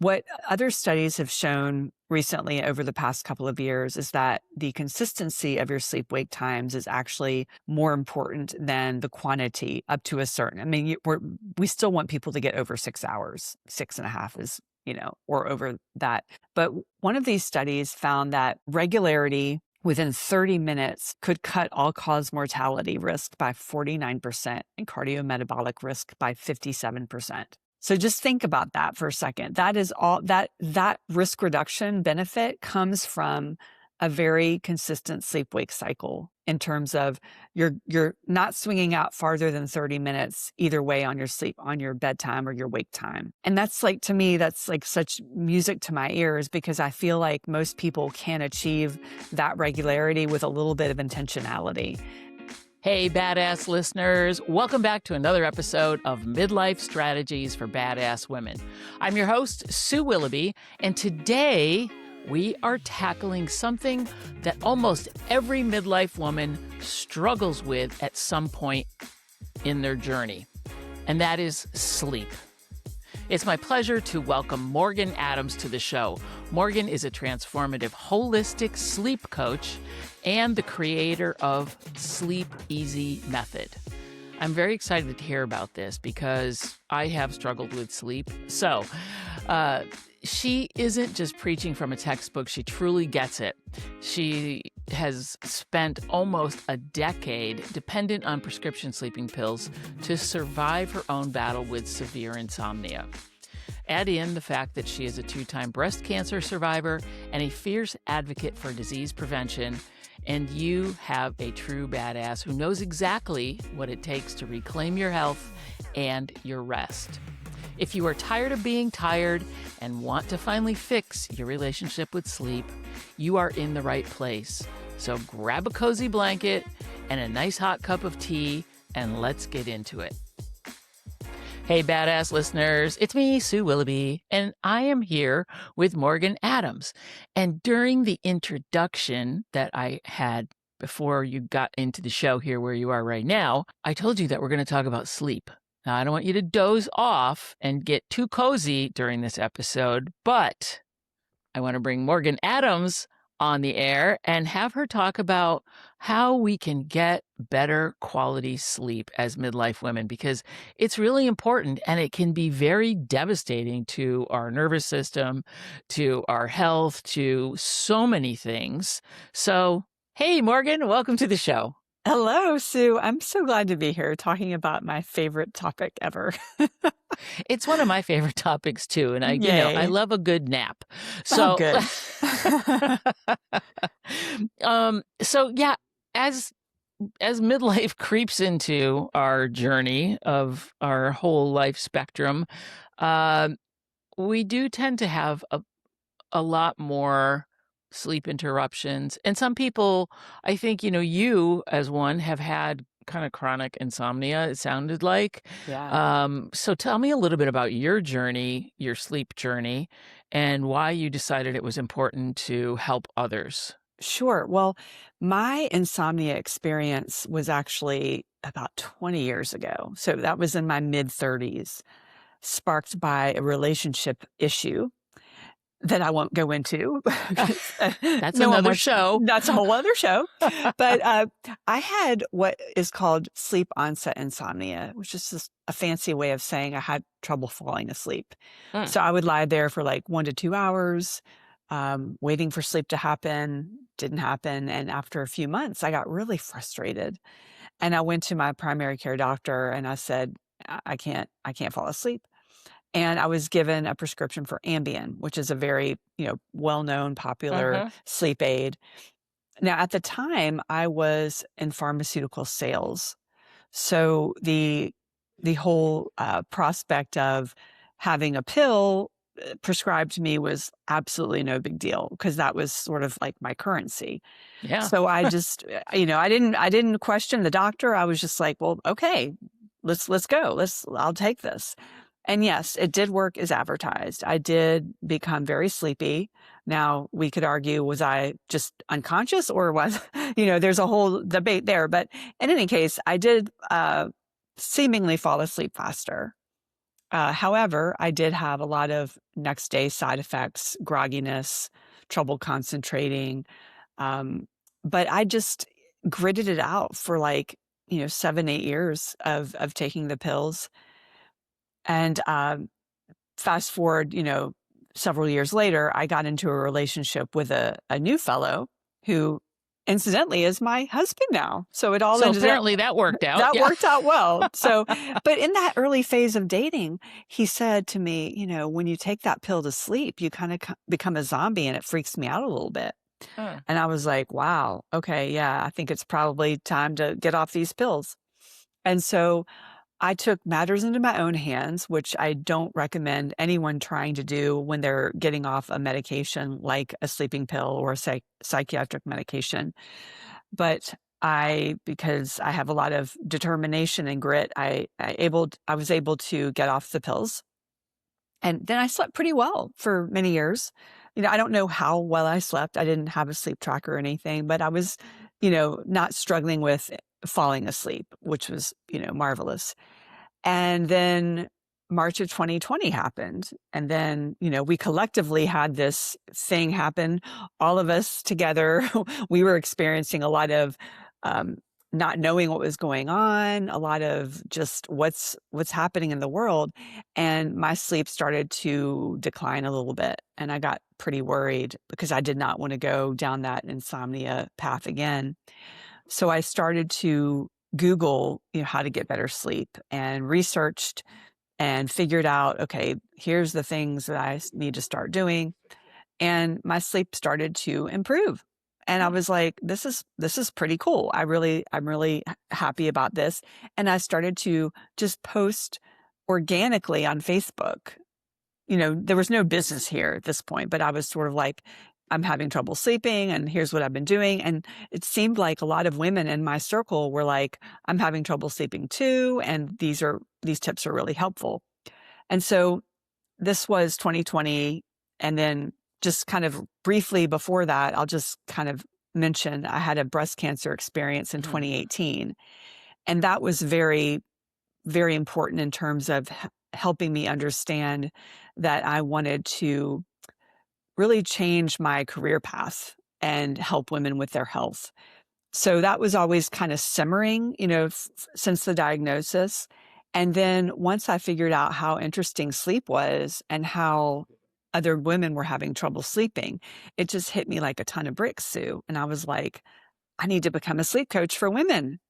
What other studies have shown recently over the past couple of years is that the consistency of your sleep-wake times is actually more important than the quantity up to a certain. I mean, we still want people to get over 6 hours. 6.5 is, or over that. But one of these studies found that regularity within 30 minutes could cut all-cause mortality risk by 49% and cardiometabolic risk by 57%. So just think about that for a second. That is all that risk reduction benefit comes from a very consistent sleep-wake cycle in terms of you're not swinging out farther than 30 minutes either way on your bedtime or your wake time. And that's like, to me, that's like such music to my ears, because I feel like most people can achieve that regularity with a little bit of intentionality. Hey, badass listeners. Welcome back to another episode of Midlife Strategies for Badass Women. I'm your host, Sue Willoughby, and today we are tackling something that almost every midlife woman struggles with at some point in their journey, and that is sleep. It's my pleasure to welcome Morgan Adams to the show. Morgan is a transformative holistic sleep coach and the creator of Sleep Easy Method. I'm very excited to hear about this because I have struggled with sleep. So she isn't just preaching from a textbook. She truly gets it. She has spent almost a decade dependent on prescription sleeping pills to survive her own battle with severe insomnia. Add in the fact that she is a 2-time breast cancer survivor and a fierce advocate for disease prevention, and you have a true badass who knows exactly what it takes to reclaim your health and your rest. If you are tired of being tired and want to finally fix your relationship with sleep, you are in the right place. So grab a cozy blanket and a nice hot cup of tea, and let's get into it. Hey, badass listeners, it's me, Sue Willoughby, and I am here with Morgan Adams. And during the introduction that I had before you got into the show here where you are right now, I told you that we're going to talk about sleep. Now, I don't want you to doze off and get too cozy during this episode, but I want to bring Morgan Adams on the air and have her talk about how we can get better quality sleep as midlife women, because it's really important and it can be very devastating to our nervous system, to our health, to so many things. So, hey, Morgan, welcome to the show. Hello, Sue. I'm so glad to be here talking about my favorite topic ever. It's one of my favorite topics too, and I love a good nap. So, good. So yeah, as midlife creeps into our journey of our whole life spectrum, we do tend to have a lot more sleep interruptions. And some people, I think, you as one have had kind of chronic insomnia, it sounded like. Yeah. So tell me a little bit about your journey, your sleep journey, and why you decided it was important to help others. Sure. Well, my insomnia experience was actually about 20 years ago. So that was in my mid-30s, sparked by a relationship issue that I won't go into. That's another show. That's a whole other show. But I had what is called sleep onset insomnia, which is just a fancy way of saying I had trouble falling asleep. So I would lie there for like 1 to 2 hours, waiting for sleep to happen. Didn't happen. And after a few months, I got really frustrated. And I went to my primary care doctor and I said, I can't fall asleep. And I was given a prescription for Ambien, which is a very, well-known, popular sleep aid. Now, at the time, I was in pharmaceutical sales. So the whole prospect of having a pill prescribed to me was absolutely no big deal, because that was sort of like my currency. Yeah. So I just, I didn't question the doctor. I was just like, well, okay, let's go. I'll take this. And yes, it did work as advertised. I did become very sleepy. Now, we could argue, was I just unconscious, or was, there's a whole debate there. But in any case, I did seemingly fall asleep faster. However, I did have a lot of next day side effects, grogginess, trouble concentrating. Um, but I just gritted it out for like, 7, 8 years of taking the pills. And fast forward, several years later, I got into a relationship with a new fellow who incidentally is my husband now. So it all So ended up apparently that worked out. that Yeah. worked out well. So, but in that early phase of dating, he said to me, when you take that pill to sleep, you kind of become a zombie and it freaks me out a little bit. Uh, And I was like, wow, okay, yeah, I think it's probably time to get off these pills. And so I took matters into my own hands, which I don't recommend anyone trying to do when they're getting off a medication like a sleeping pill or a psychiatric medication. But because I have a lot of determination and grit, I was able to get off the pills. And then I slept pretty well for many years. I don't know how well I slept. I didn't have a sleep tracker or anything, but I was, not struggling with falling asleep, which was, marvelous. And then March of 2020 happened. And then, we collectively had this thing happen. All of us together, we were experiencing a lot of not knowing what was going on, a lot of just what's happening in the world. And my sleep started to decline a little bit. And I got pretty worried because I did not want to go down that insomnia path again. So I started to Google, how to get better sleep and researched and figured out, okay, here's the things that I need to start doing. And my sleep started to improve. And I was like, this is pretty cool. I'm really happy about this. And I started to just post organically on Facebook. There was no business here at this point, but I was sort of like, I'm having trouble sleeping and here's what I've been doing. And it seemed like a lot of women in my circle were like, I'm having trouble sleeping too. And these tips are really helpful. And so this was 2020. And then just kind of briefly before that, I'll just kind of mention I had a breast cancer experience in 2018. And that was very, very important in terms of helping me understand that I wanted to really change my career path and help women with their health. So that was always kind of simmering, since the diagnosis. And then once I figured out how interesting sleep was and how other women were having trouble sleeping, it just hit me like a ton of bricks, Sue. And I was like, I need to become a sleep coach for women.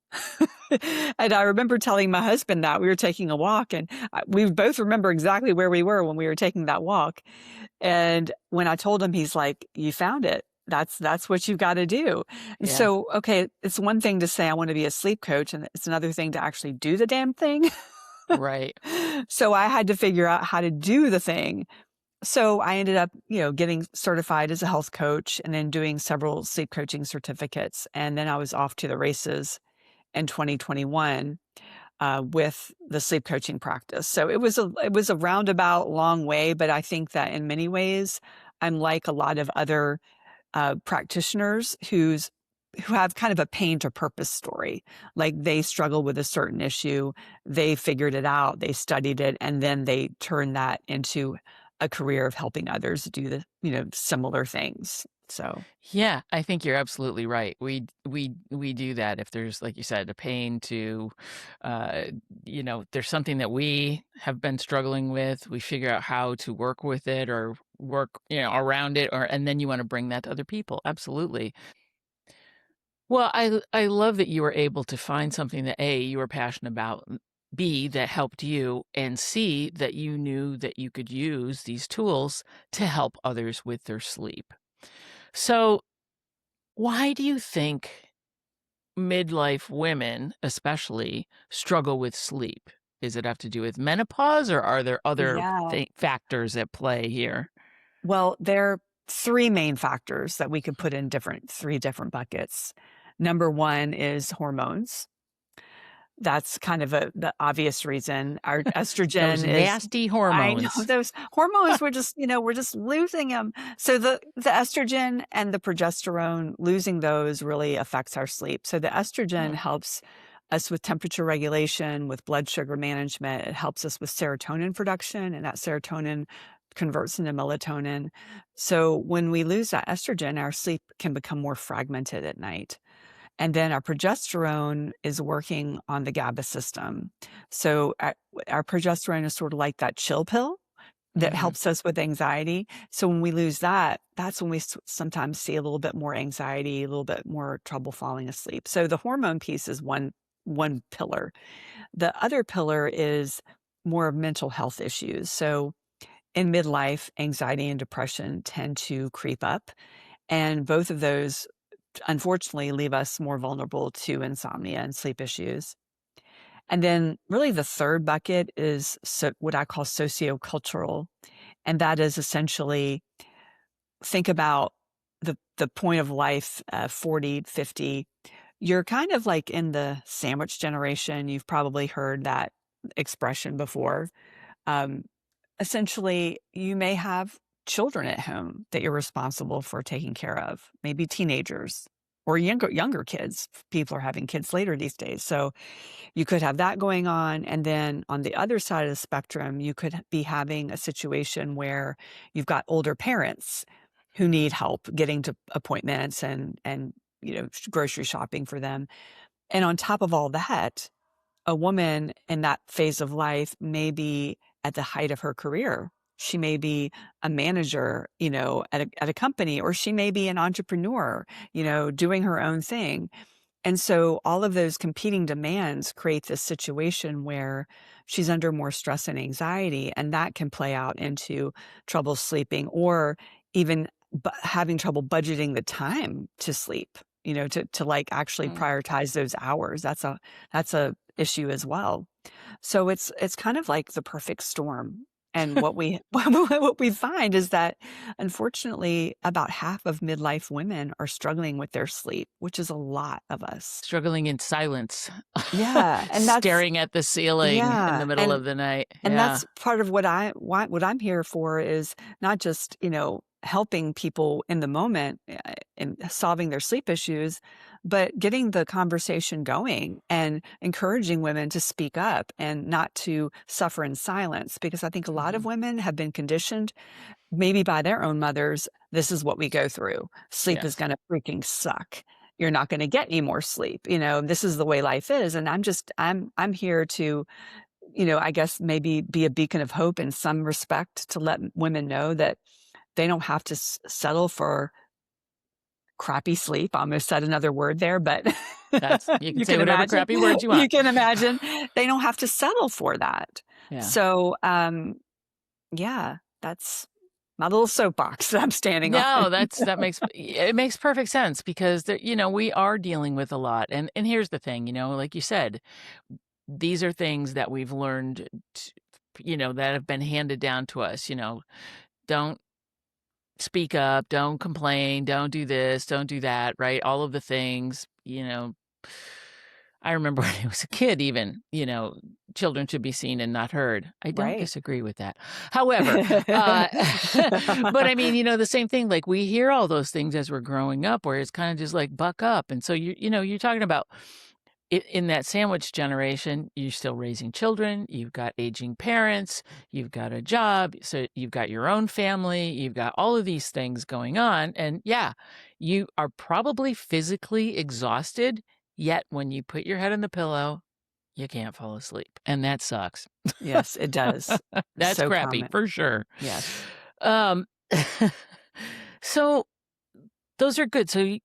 And I remember telling my husband that we were taking a walk, and we both remember exactly where we were when we were taking that walk. And when I told him, he's like, you found it. That's what you've got to do. And yeah. so, okay, it's one thing to say I want to be a sleep coach, and it's another thing to actually do the damn thing. Right. So I had to figure out how to do the thing. So I ended up, getting certified as a health coach and then doing several sleep coaching certificates. And then I was off to the races in 2021 with the sleep coaching practice. So it was a roundabout long way, but I think that in many ways, I'm like a lot of other practitioners who have kind of a pain to purpose story. Like they struggle with a certain issue, they figured it out, they studied it, and then they turn that into a career of helping others do the, similar things. So Yeah, I think you're absolutely right. We do that if there's, like you said, a pain to, there's something that we have been struggling with. We figure out how to work with it or work, around it, and then you want to bring that to other people. Absolutely. Well, I love that you were able to find something that A, you were passionate about, B, that helped you, and C, that you knew that you could use these tools to help others with their sleep. So, why do you think midlife women, especially, struggle with sleep? Does it have to do with menopause, or are there other yeah. factors at play here? Well, there are three main factors that we could put in three different buckets. Number one is hormones. That's kind of the obvious reason. Our Those estrogen is, nasty I know hormones. those hormones, we're just losing them. So the estrogen and the progesterone, losing those really affects our sleep. So the estrogen helps us with temperature regulation, with blood sugar management. It helps us with serotonin production, and that serotonin converts into melatonin. So when we lose that estrogen, our sleep can become more fragmented at night. And then our progesterone is working on the GABA system. So our progesterone is sort of like that chill pill that Mhm. helps us with anxiety. So when we lose that, that's when we sometimes see a little bit more anxiety, a little bit more trouble falling asleep. So the hormone piece is one pillar. The other pillar is more of mental health issues. So in midlife, anxiety and depression tend to creep up, and both of those unfortunately leave us more vulnerable to insomnia and sleep issues. And then really the third bucket is what I call sociocultural. And that is essentially think about the point of life, 40, 50. You're kind of like in the sandwich generation. You've probably heard that expression before. Um, Essentially, you may have children at home that you're responsible for taking care of, maybe teenagers or younger kids. People are having kids later these days. So you could have that going on. And then on the other side of the spectrum, you could be having a situation where you've got older parents who need help getting to appointments and grocery shopping for them. And on top of all that, a woman in that phase of life may be at the height of her career. She may be a manager, at a company, or she may be an entrepreneur, doing her own thing. And so all of those competing demands create this situation where she's under more stress and anxiety, and that can play out into trouble sleeping or even having trouble budgeting the time to sleep, to like actually Mm. prioritize those hours. That's a issue as well. So it's kind of like the perfect storm. And what we what we find is that unfortunately about half of midlife women are struggling with their sleep, which is a lot of us. Struggling in silence, Yeah, and that's staring at the ceiling in the yeah, middle of the night. and Yeah. that's part of what I'm here for is not just, helping people in the moment in solving their sleep issues, but getting the conversation going and encouraging women to speak up and not to suffer in silence. Because I think a lot of Mhm. women have been conditioned, maybe by their own mothers, this is what we go through. Sleep is Yes. going to freaking suck. You're not going to get any more sleep. This is the way life is. And I'm here to, I guess maybe be a beacon of hope in some respect to let women know that they don't have to settle for crappy sleep. I almost said another word there, but You can you say can whatever imagine. crappy words you You want. can imagine they don't have to settle for that. Yeah. So, yeah, that's my little soapbox that I'm standing on. No, it makes perfect sense because we are dealing with a lot. And here's the thing, like you said, these are things that we've learned that have been handed down to us, don't speak up, don't complain, don't do this, don't do that, right? All of the things. I remember when I was a kid even, children should be seen and not heard. I don't Right. disagree with that. However, uh, but I mean, the same thing, like we hear all those things as we're growing up where it's kind of just like buck up. And so you're talking about in that sandwich generation, you're still raising children, you've got aging parents, you've got a job, so you've got your own family, you've got all of these things going on. And yeah, you are probably physically exhausted, yet when you put your head on the pillow, you can't fall asleep. And that sucks. Yes, it does. That's So crappy common. for sure. Yes. Um, so those are good. So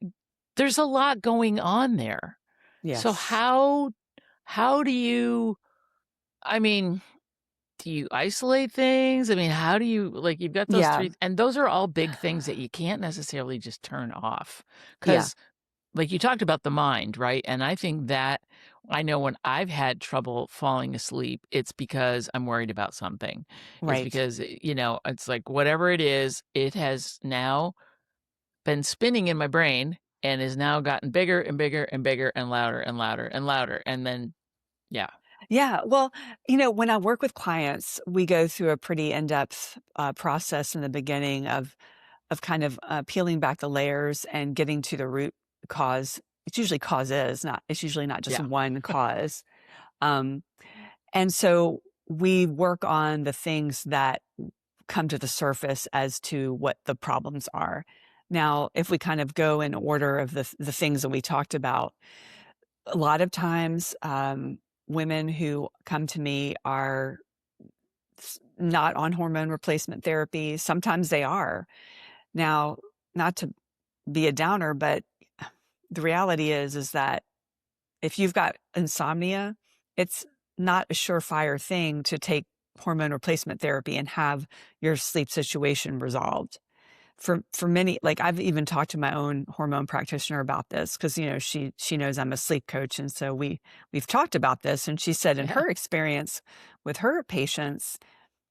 there's a lot going on there. So Yes. how do you I mean, do you isolate things? I mean, how do you like you've got those Yeah. 3 and those are all big things that you can't necessarily just turn off. Yeah. Cuz like you talked about the mind, right? And I think that I know when I've had trouble falling asleep, it's because I'm worried about something. It's Right. because, it's like whatever it is, it has now been spinning in my brain and has now gotten bigger and bigger and bigger and louder and louder and louder. And then, yeah. Yeah. Well, when I work with clients, we go through a pretty in-depth process in the beginning of kind of peeling back the layers and getting to the root cause it's usually causes, it's usually not just Yeah. one cause. Um, and so we work on the things that come to the surface as to what the problems are. Now, if we kind of go in order of the things that we talked about, a lot of times, women who come to me are not on hormone replacement therapy. Sometimes they are. Now, not to be a downer, but the reality is that if you've got insomnia, it's not a surefire thing to take hormone replacement therapy and have your sleep situation resolved. For many, like I've even talked to my own hormone practitioner about this because she knows I'm a sleep coach, and so we've talked about this. And she said in Yeah. her experience with her patients,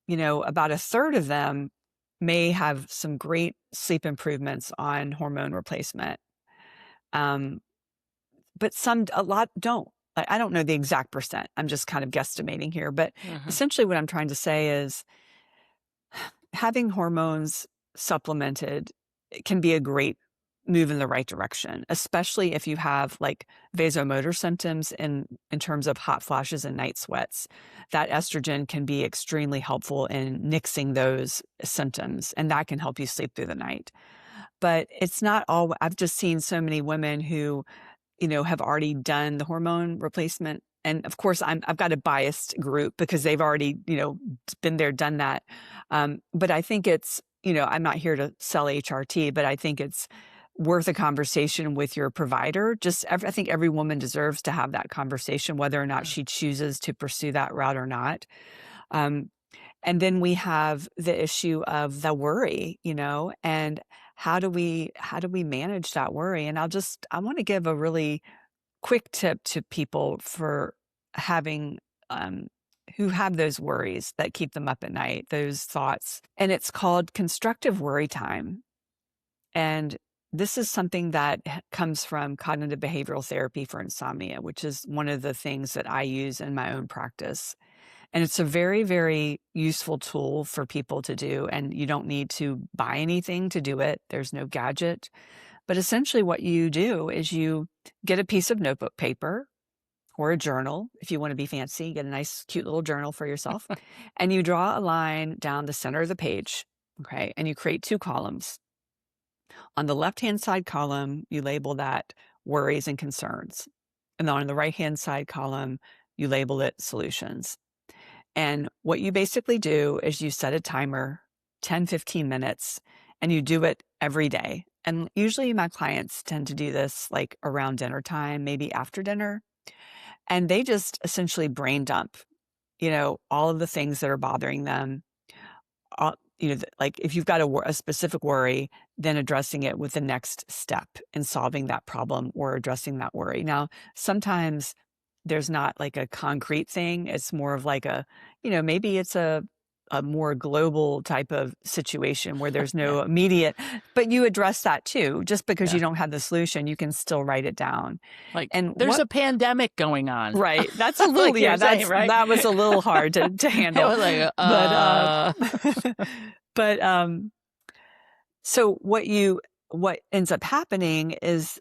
about a third of them may have some great sleep improvements on hormone replacement. But a lot don't. I don't know the exact percent. I'm just kind of guesstimating here. But Mhm. essentially what I'm trying to say is having hormones supplemented can be a great move in the right direction, especially if you have like vasomotor symptoms in terms of hot flashes and night sweats. That estrogen can be extremely helpful in nixing those symptoms, and that can help you sleep through the night. But it's not all. I've just seen so many women who have already done the hormone replacement. And of course, I've got a biased group because they've already, been there, done that. But I think it's, I'm not here to sell HRT, but I think it's worth a conversation with your provider. I think every woman deserves to have that conversation, whether or not Mm. she chooses to pursue that route or not. Um, and then we have the issue of the worry, and how do we manage that worry? And I want to give a really quick tip to people for having um who have those worries that keep them up at night, those thoughts. And it's called constructive worry time. And this is something that comes from cognitive behavioral therapy for insomnia, which is one of the things that I use in my own practice. And it's a very, very useful tool for people to do. And you don't need to buy anything to do it. There's no gadget. But essentially, what you do is you get a piece of notebook paper or a journal. If you want to be fancy, get a nice, cute little journal for yourself. And you draw a line down the center of the page. Okay. And you create two columns. On the left-hand side column, you label that worries and concerns. And then on the right-hand side column, you label it solutions. And what you basically do is you set a timer, 10, 15 minutes, and you do it every day. And usually my clients tend to do this like around dinner time, maybe after dinner. And they just essentially brain dump, all of the things that are bothering them. Like if you've got a specific worry, then addressing it with the next step in solving that problem or addressing that worry. Now, sometimes there's not like a concrete thing. It's more of like maybe it's a more global type of situation where there's Yeah. no immediate, but you address that too. Just because you Yeah. don't have the solution, you can still write it down. Like And there's a pandemic going on. right. That's a little, Like yeah, you're saying, right? that was a little hard to It handle. was like, But, but, so what ends up happening is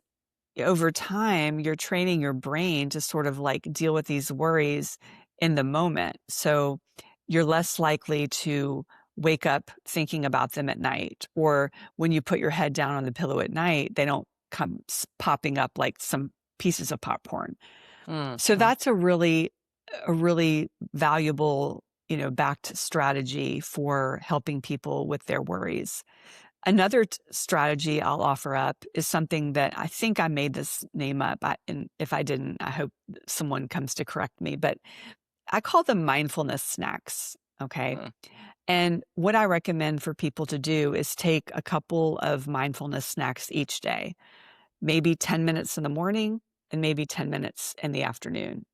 over time, you're training your brain to sort of like deal with these worries in the moment. So you're less likely to wake up thinking about them at night, or when you put your head down on the pillow at night, they don't come popping up like some pieces of popcorn. So Mhm. that's a really valuable, backed strategy for helping people with their worries. Another strategy I'll offer up is something that I think I made this name up. And if I didn't, I hope someone comes to correct me. But I call them mindfulness snacks. Okay. Mm. And what I recommend for people to do is take a couple of mindfulness snacks each day, maybe 10 minutes in the morning and maybe 10 minutes in the afternoon.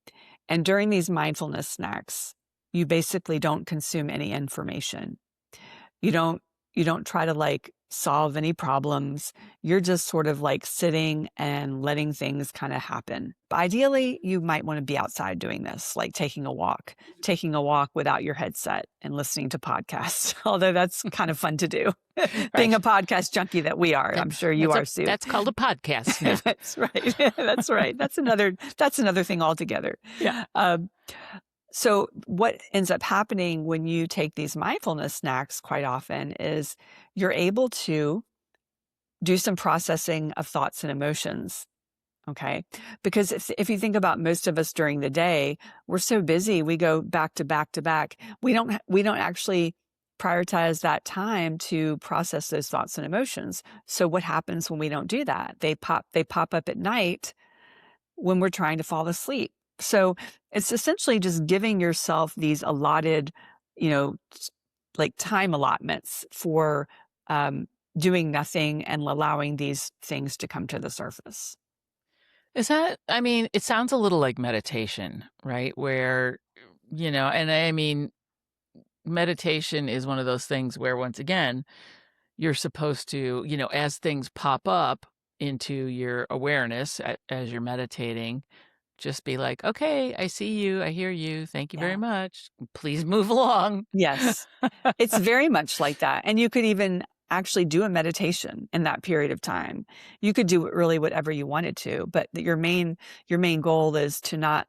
And during these mindfulness snacks, you basically don't consume any information. You don't you don't try to like solve any problems. You're just sort of like sitting and letting things kind of happen. But ideally, you might want to be outside doing this, like taking a walk without your headset and listening to podcasts, although that's kind of fun to do. Being Right. a podcast junkie that we are, I'm sure you are, Sue. That's called a podcast snack. That's right. That's right. That's another thing altogether. Yeah. So what ends up happening when you take these mindfulness snacks quite often is you're able to do some processing of thoughts and emotions. Okay. Because if you think about most of us during the day, we're so busy, we go back to back to back. We don't actually prioritize that time to process those thoughts and emotions. So what happens when we don't do that? They pop up at night when we're trying to fall asleep. So it's essentially just giving yourself these allotted, like time allotments for doing nothing and allowing these things to come to the surface. It sounds a little like meditation, right? Where, meditation is one of those things where, once again, you're supposed to, as things pop up into your awareness as you're meditating, just be like, okay, I see you. I hear you. Thank you very much. Please move along. Yes. It's very much like that. And you could even actually do a meditation in that period of time. You could do really whatever you wanted to, but your main goal is to not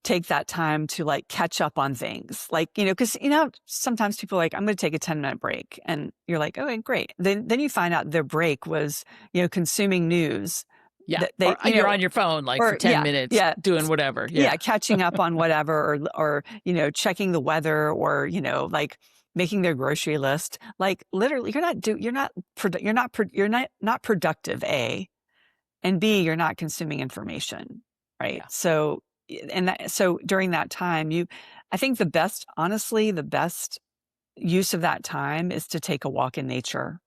take that time to like catch up on things. Like, because, sometimes people are like, I'm going to take a 10-minute break. And you're like, okay, great. Then you find out their break was, consuming news. Yeah. You're on your phone for 10 minutes doing whatever. Yeah. Catching up on whatever or checking the weather or, like making their grocery list. Like literally you're not productive, A, and B, you're not consuming information. Right. Yeah. So during that time, I think the best use of that time is to take a walk in nature.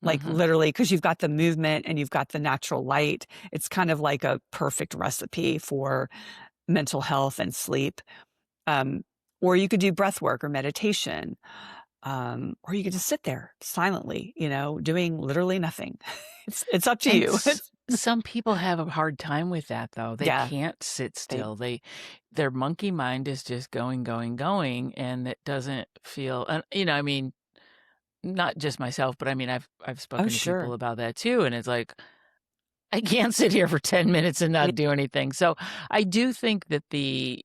Like literally, because you've got the movement and you've got the natural light. It's kind of like a perfect recipe for mental health and sleep. Or you could do breath work or meditation. Or you could just sit there silently, doing literally nothing. It's up to you. Some people have a hard time with that, though. They can't sit still. Their monkey mind is just going, and it doesn't feel. Not just myself, but I've spoken to people about that too, and it's like I can't sit here for 10 minutes and not do anything. So I do think that the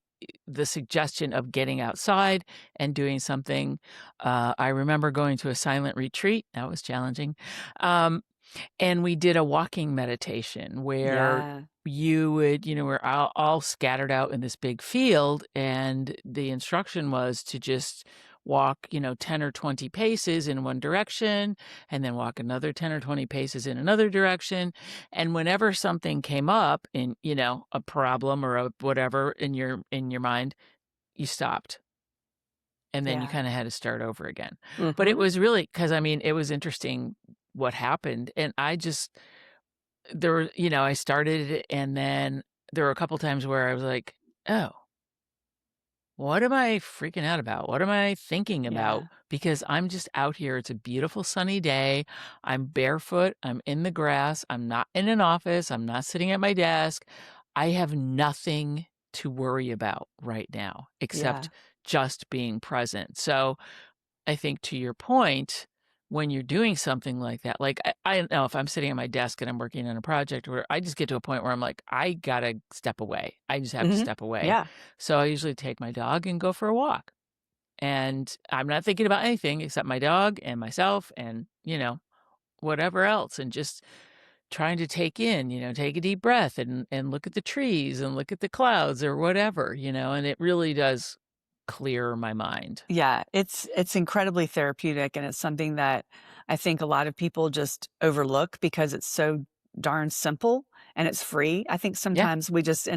suggestion of getting outside and doing something. I remember going to a silent retreat. That was challenging. And we did a walking meditation where you would, we're all scattered out in this big field, and the instruction was to just walk, 10 or 20 paces in one direction, and then walk another 10 or 20 paces in another direction. And whenever something came up in, a problem or a whatever in your mind, you stopped. And then you kind of had to start over again. But it was really, because it was interesting what happened. And I started it, and then there were a couple times where I was like, oh, what am I freaking out about? What am I thinking about? Because I'm just out here. It's a beautiful sunny day. I'm barefoot. I'm in the grass. I'm not in an office. I'm not sitting at my desk. I have nothing to worry about right now except just being present. So I think, to your point, when you're doing something like that, like I know if I'm sitting at my desk and I'm working on a project where I just get to a point where I'm like, I gotta step away. I just have to step away. Yeah. So I usually take my dog and go for a walk. And I'm not thinking about anything except my dog and myself and, whatever else. And just trying to take a deep breath and look at the trees and look at the clouds or whatever, and it really does clear my mind. Yeah, it's incredibly therapeutic, and it's something that I think a lot of people just overlook because it's so darn simple and it's free. I think sometimes we just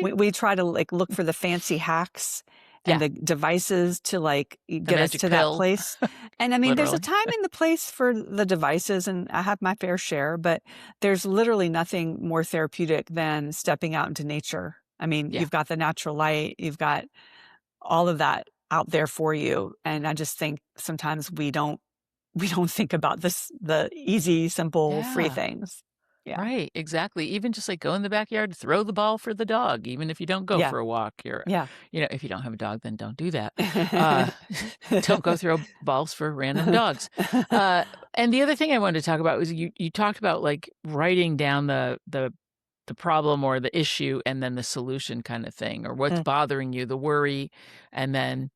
we try to like look for the fancy hacks and the devices to like get us to that place. And there's a time and the place for the devices, and I have my fair share, but there's literally nothing more therapeutic than stepping out into nature. You've got the natural light, you've got all of that out there for you. And I just think sometimes we don't we don't think about the easy, simple, free Yeah. things. Yeah. Right, exactly. Even just like go in the backyard, throw the ball for the dog, even if you don't go Yeah. for a walk. You're, Yeah. if you don't have a dog, then don't do that. Uh, don't go throw balls for random dogs. Uh, and the other thing I wanted to talk about was you talked about like writing down the problem or the issue and then the solution kind of thing, or what's Mm, bothering you, the worry, and then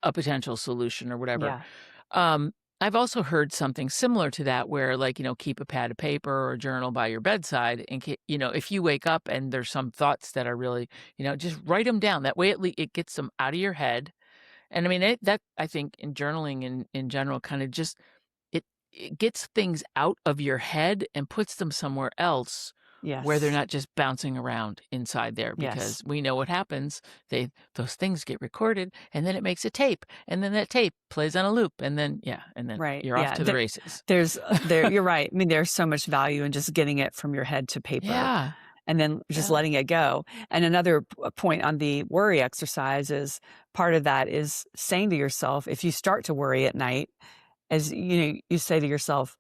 a potential solution or whatever. yeah. Um, I've also heard something similar to that where like, keep a pad of paper or a journal by your bedside and if you wake up and there's some thoughts that are really, just write them down. That way it gets them out of your head. And I mean, that I think in journaling in general kind of just it gets things out of your head and puts them somewhere else where they're Yes. not just bouncing around inside there, Yes. because we know what happens. Those things get recorded and then it makes a tape, and then that tape plays on a loop, and then Right. you're off Yeah. to the races. You're right. I mean, there's so much value in just getting it from your head to paper Yeah. and then just Yeah. letting it go. And another point on the worry exercise is part of that is saying to yourself, if you start to worry at night, as you say to yourself,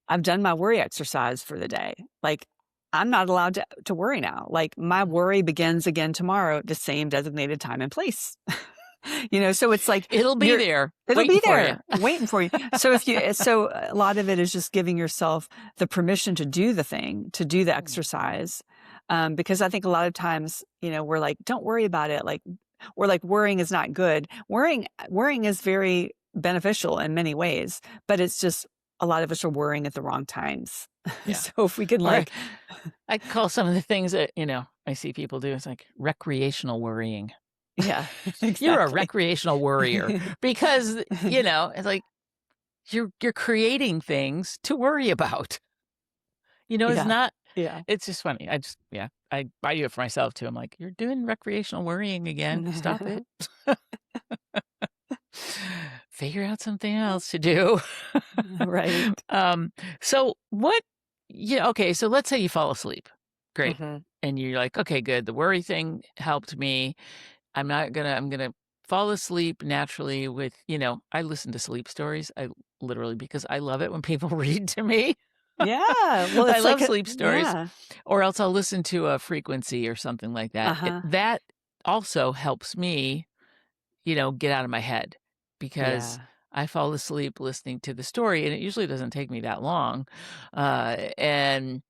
I've done my worry exercise for the day. Like, I'm not allowed to worry now. Like, my worry begins again tomorrow at the same designated time and place. So it's like It'll be there it'll waiting be for you. there waiting for you. So a lot of it is just giving yourself the permission to do the thing, to do the exercise. Because I think a lot of times, we're like, don't worry about it. Like, we're like, worrying is not good. Worrying is very beneficial in many ways, but it's just a lot of us are worrying at the wrong times. Yeah. So if we can Or I call some of the things that, I see people do, it's like recreational worrying. yeah, You're a exactly. recreational worrier because, it's like you're creating things to worry about. It's Yeah, not, yeah. it's just funny. I do it for myself too. I'm like, you're doing recreational worrying again. Stop it. Figure out something else to do. Right. So okay, so let's say you fall asleep. Great. Mhm. And you're like, okay, good. The worry thing helped me. I'm gonna fall asleep naturally with, I listen to sleep stories. I literally, because I love it when people read to me. Yeah. Well, I it's like love sleep stories. yeah. Or else I'll listen to a frequency or something like that. Uh-huh. That also helps me, get out of my head, because Yeah. I fall asleep listening to the story, and it usually doesn't take me that long. And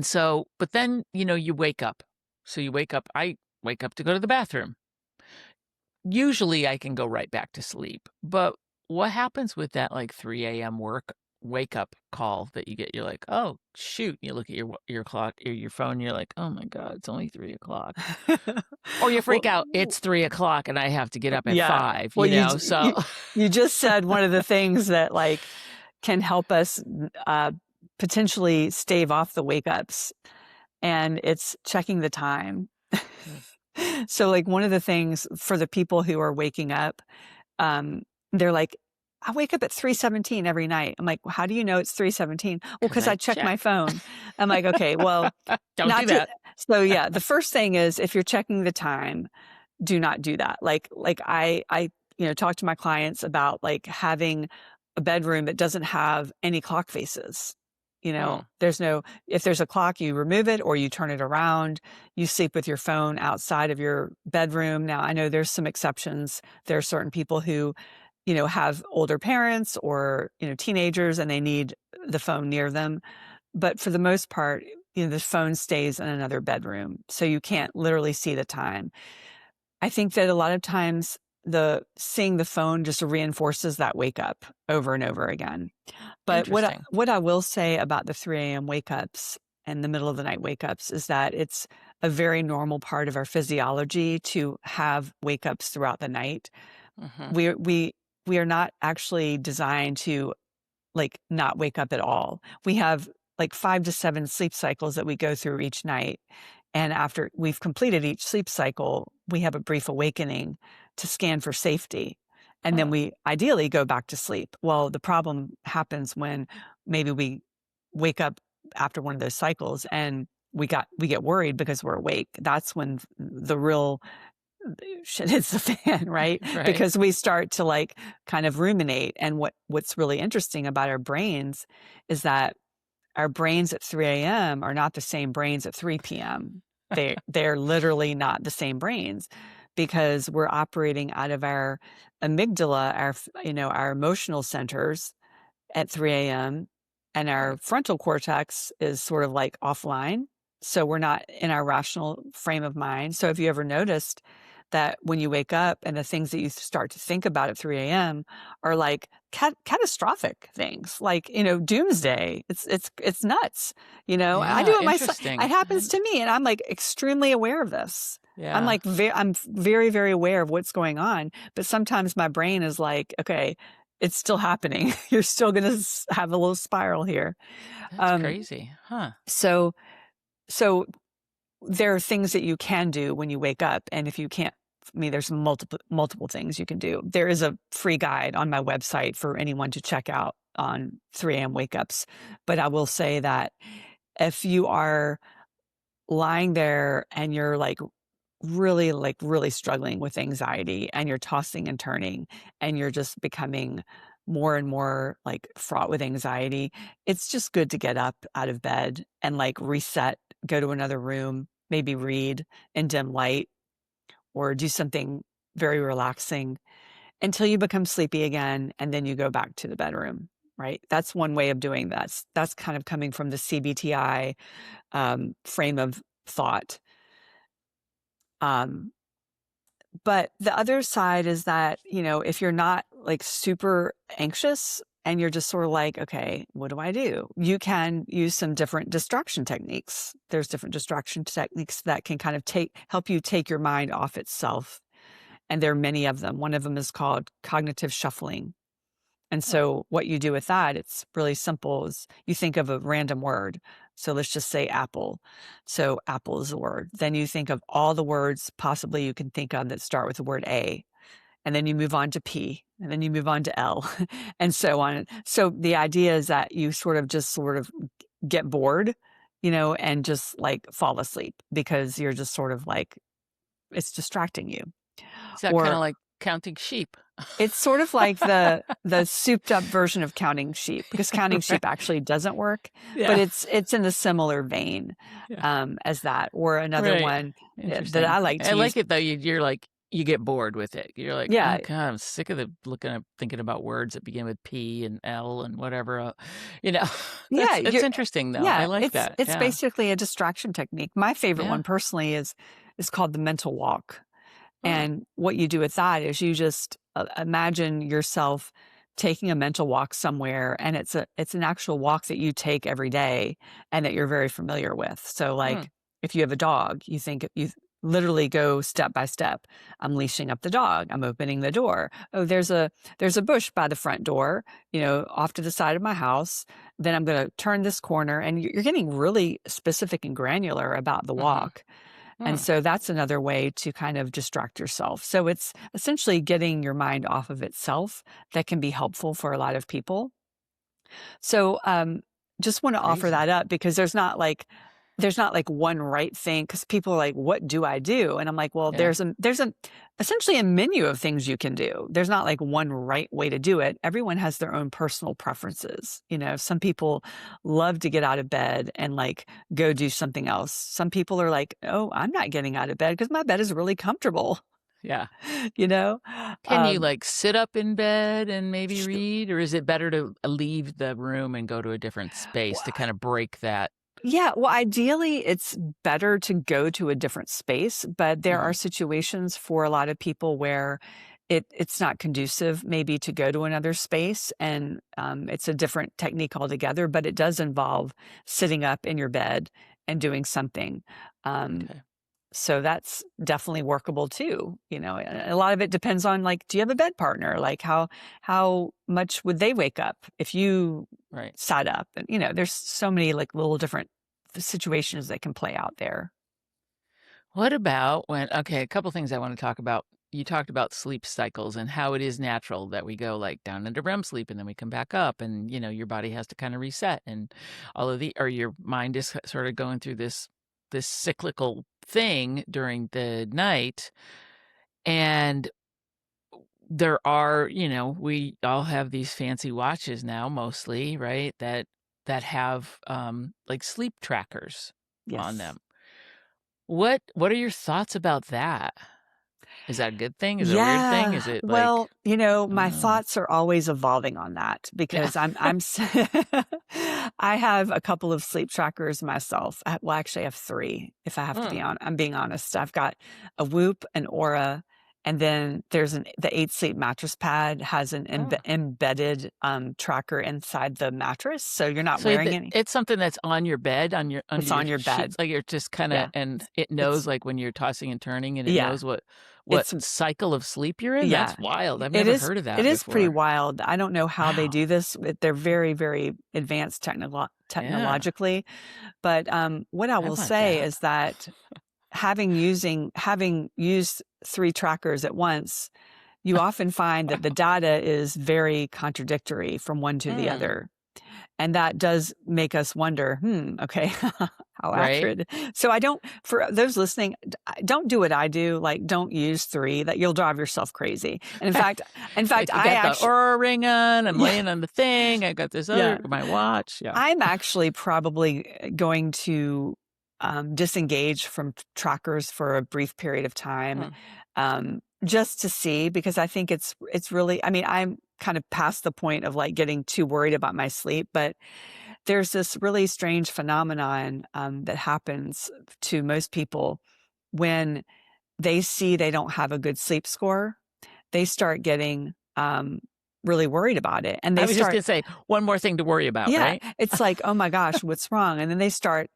so, but then, you wake up. So you wake up, I wake up to go to the bathroom. Usually I can go right back to sleep. But what happens with that like 3 a.m. wake up call that you get? You're like, oh shoot. You look at your clock or your phone, you're like, oh my God, it's only 3 o'clock. Or you freak out, Well, it's 3 o'clock and I have to get up at yeah. 5, Well, so you just said one of the things that like can help us potentially stave off the wake ups, and it's checking the time. So like one of the things for the people who are waking up, they're like, I wake up at 3:17 every night. I'm like, well, how do you know it's 3:17? Well, 'cause because I I check check. my phone. I'm like, okay, well, Don't do not to. that. So yeah, the first thing is if you're checking the time, do not do that. Like I talk to my clients about like having a bedroom that doesn't have any clock faces. Hmm. If there's a clock, you remove it or you turn it around. You sleep with your phone outside of your bedroom. Now, I know there's some exceptions. There are certain people who, have older parents or, teenagers and they need the phone near them. But for the most part, the phone stays in another bedroom. So you can't literally see the time. I think that a lot of times seeing the phone just reinforces that wake up over and over again. But Interesting. what I will say about the 3 a.m. wake ups and the middle of the night wake ups is that it's a very normal part of our physiology to have wake ups throughout the night. Hmm. We are not actually designed to like not wake up at all. We have like 5 to 7 sleep cycles that we go through each night. And after we've completed each sleep cycle, we have a brief awakening to scan for safety. And then Huh. we ideally go back to sleep. Well, the problem happens when maybe we wake up after one of those cycles and we get worried because we're awake. That's when the real shit hits the fan, right? Right. Because we start to like kind of ruminate. And what's really interesting about our brains is that our brains at 3 a.m. are not the same brains at 3 p.m. They're literally not the same brains because we're operating out of our amygdala, our emotional centers at 3 a.m. and our Right. frontal cortex is sort of like offline. So we're not in our rational frame of mind. So have you ever noticed that when you wake up and the things that you start to think about at 3 a.m. are like catastrophic things, like, doomsday. It's nuts. I do Yeah. it myself. It Interesting. happens to me and I'm like extremely aware of this. I'm Yeah. like, I'm very, very aware of what's going on. But sometimes my brain is like, okay, it's still happening. You're still going to have a little spiral here. That's Um, crazy. Huh. so, so there are things that you can do when you wake up. And if you can't, there's multiple things you can do. There is a free guide on my website for anyone to check out on 3 a.m. wake ups. But I will say that if you are lying there and you're really struggling with anxiety and you're tossing and turning and you're just becoming more and more like fraught with anxiety, it's just good to get up out of bed and like reset, go to another room, maybe read in dim light or do something very relaxing until you become sleepy again. And then you go back to the bedroom, right? That's one way of doing that. That's kind of coming from the CBTI frame of thought. Um, But the other side is that, if you're not like super anxious and you're just sort of like, okay, what do I do? You can use some different distraction techniques. There's different distraction techniques that can kind of help you take your mind off itself. And there are many of them. One of them is called cognitive shuffling. And Huh. so what you do with that, it's really simple is you think of a random word. So let's just say apple. So apple is a word. Then you think of all the words possibly you can think of that start with the word A. And then you move on to P. And then you move on to L and so on. So the idea is that you sort of get bored, and just like fall asleep because you're just sort of like, it's distracting you. Is that kind of Or like counting sheep? it's sort of like the souped up version of counting sheep because counting Right. sheep actually doesn't work, but Yeah. it's in the similar vein Yeah. as that. Or another Right. one that Interesting. I like I to use. like it though. You're like, you get bored with it. You're like, oh Yeah, God, I'm sick of thinking about words that begin with P and L and whatever. You know, yeah, it's you're interesting though. I yeah. like that. It's Yeah. basically a distraction technique. My favorite Yeah. one personally is called the mental walk. Oh, And what you do with that is you just imagine yourself taking a mental walk somewhere, and it's an actual walk that you take every day and that you're very familiar with. So hmm. like if you have a dog, you literally go step by step. I'm leashing up the dog. I'm opening the door. Oh, there's a bush by the front door, off to the side of my house. Then I'm going to turn this corner, and you're getting really specific and granular about the Mm-hmm. walk. And Hmm. so that's another way to kind of distract yourself. So it's essentially getting your mind off of itself that can be helpful for a lot of people. So just want to offer Crazy. that up because there's not like one right thing because people are like, what do I do? And I'm like, well, Yeah. there's essentially a menu of things you can do. There's not like one right way to do it. Everyone has their own personal preferences. Some people love to get out of bed and like go do something else. Some people are like, oh, I'm not getting out of bed because my bed is really comfortable. Yeah. you know? Can you Um, like sit up in bed and maybe sh- read, or is it better to leave the room and go to a different space to kind of break that? Yeah, well, ideally, it's better to go to a different space, but there Mhm. are situations for a lot of people where it's not conducive maybe to go to another space, and it's a different technique altogether, but it does involve sitting up in your bed and doing something. Um, Okay. so that's definitely workable too. A lot of it depends on like, do you have a bed partner? Like how much would they wake up if you Right. sat up? And there's so many like little different situations that can play out there. What about okay, a couple things I want to talk about. You talked about sleep cycles and how it is natural that we go like down into REM sleep and then we come back up, and your body has to kind of reset, and or your mind is sort of going through this cyclical thing during the night. And there are, we all have these fancy watches now mostly, right? That have like sleep trackers on Yes. them. What are your thoughts about that? Is that a good thing? Is it a weird thing? Yeah. Is it like, Well, my oh, thoughts are always evolving on that yeah. because I have a couple of sleep trackers myself. Well, actually I have three, if I have to be Mm. on, I'm being honest. I've got a Whoop, an Aura, and then there's the 8 Sleep mattress pad has an Oh. embedded tracker inside the mattress. So you're not So wearing any. it's something that's on your bed, under It's your on your bed. sheets, like you're just kind of, Yeah. and it knows It's, like when you're tossing and turning, and it yeah. knows what It's cycle of sleep you're in. Yeah, That's wild. I've it never is heard of it that is pretty before. wild. I don't know how they Wow. do this, but they're very, very advanced Yeah, technologically. But, what I I will want say that. is that having used 3 trackers at once, you often find that the data is very contradictory from one to the Mm, other. And that does make us wonder, okay, how right? accurate. So I don't, for those listening, don't do what I do. Like, don't use 3, that you'll drive yourself crazy. And in fact, Like, you I got the actually, Aura ring on, I'm yeah, laying on the thing, I got this yeah, other my watch, yeah. I'm actually probably going to disengage from trackers for a brief period of time, Hmm. just to see, because I think it's really, I mean, I'm kind of past the point of like getting too worried about my sleep, but there's this really strange phenomenon that happens to most people when they see they don't have a good sleep score. They start getting really worried about it, and I they was just start, gonna say, one more thing to worry about, yeah, right? it's like, oh my gosh, what's wrong? And then they start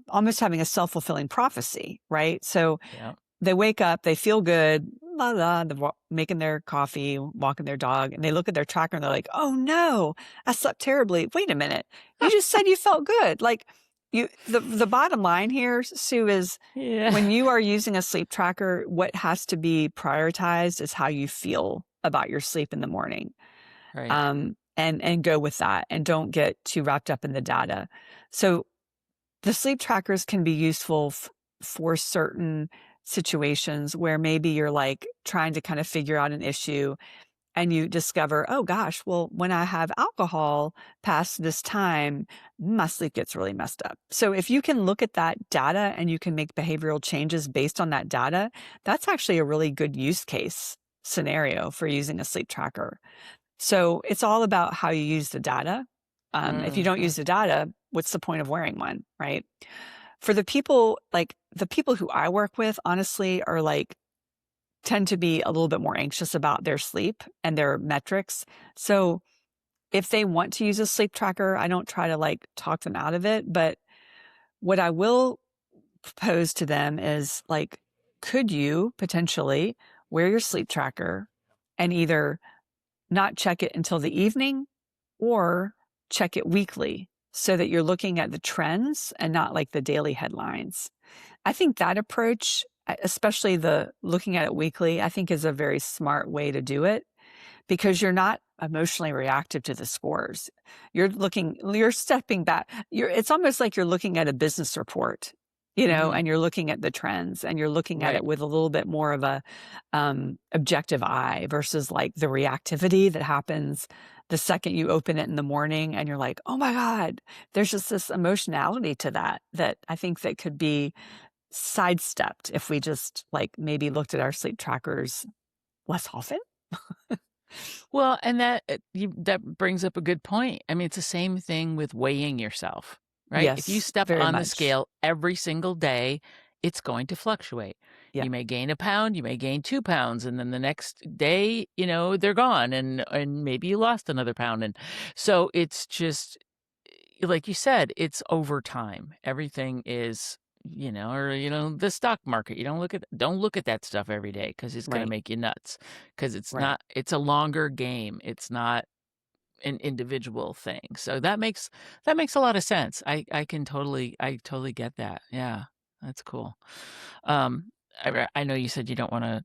almost having a self-fulfilling prophecy, right? So Yeah. they wake up, they feel good, la la, they're making their coffee, walking their dog, and they look at their tracker and they're like, "Oh no, I slept terribly." Wait a minute, you just said you felt good. Like, the bottom line here, Sue, is Yeah. when you are using a sleep tracker, what has to be prioritized is how you feel about your sleep in the morning, Right. and go with that, and don't get too wrapped up in the data. So the sleep trackers can be useful for certain situations where maybe you're like trying to kind of figure out an issue and you discover, oh gosh, well, when I have alcohol past this time, my sleep gets really messed up. So if you can look at that data and you can make behavioral changes based on that data, that's actually a really good use case scenario for using a sleep tracker. So it's all about how you use the data. If you don't Mhm. use the data, what's the point of wearing one, right? For the people, like the people who I work with, honestly, are like, tend to be a little bit more anxious about their sleep and their metrics. So if they want to use a sleep tracker, I don't try to like talk them out of it. But what I will propose to them is like, could you potentially wear your sleep tracker and either not check it until the evening or check it weekly so that you're looking at the trends and not like the daily headlines? I think that approach, especially the looking at it weekly, I think is a very smart way to do it because you're not emotionally reactive to the scores. You're stepping back. It's almost like you're looking at a business report, Mhm. and you're looking at the trends and you're looking at Right. it with a little bit more of a objective eye versus like the reactivity that happens the second you open it in the morning and you're like, oh my God, there's just this emotionality to that I think that could be sidestepped if we just like maybe looked at our sleep trackers less often. Well, and that brings up a good point. I mean, it's the same thing with weighing yourself, right? If you Yes, step very on the much. scale every single day, it's going to fluctuate. Yeah. You may gain a pound, you may gain 2 pounds, and then the next day, they're gone, and maybe you lost another pound. And so it's just like you said, it's over time. Everything is, or the stock market. You don't look at that stuff every day because it's going to Right. make you nuts. Because Right. it's a longer game. It's not an individual thing. So that makes a lot of sense. I totally get that. Yeah, that's cool. Um, I know you said you don't want to.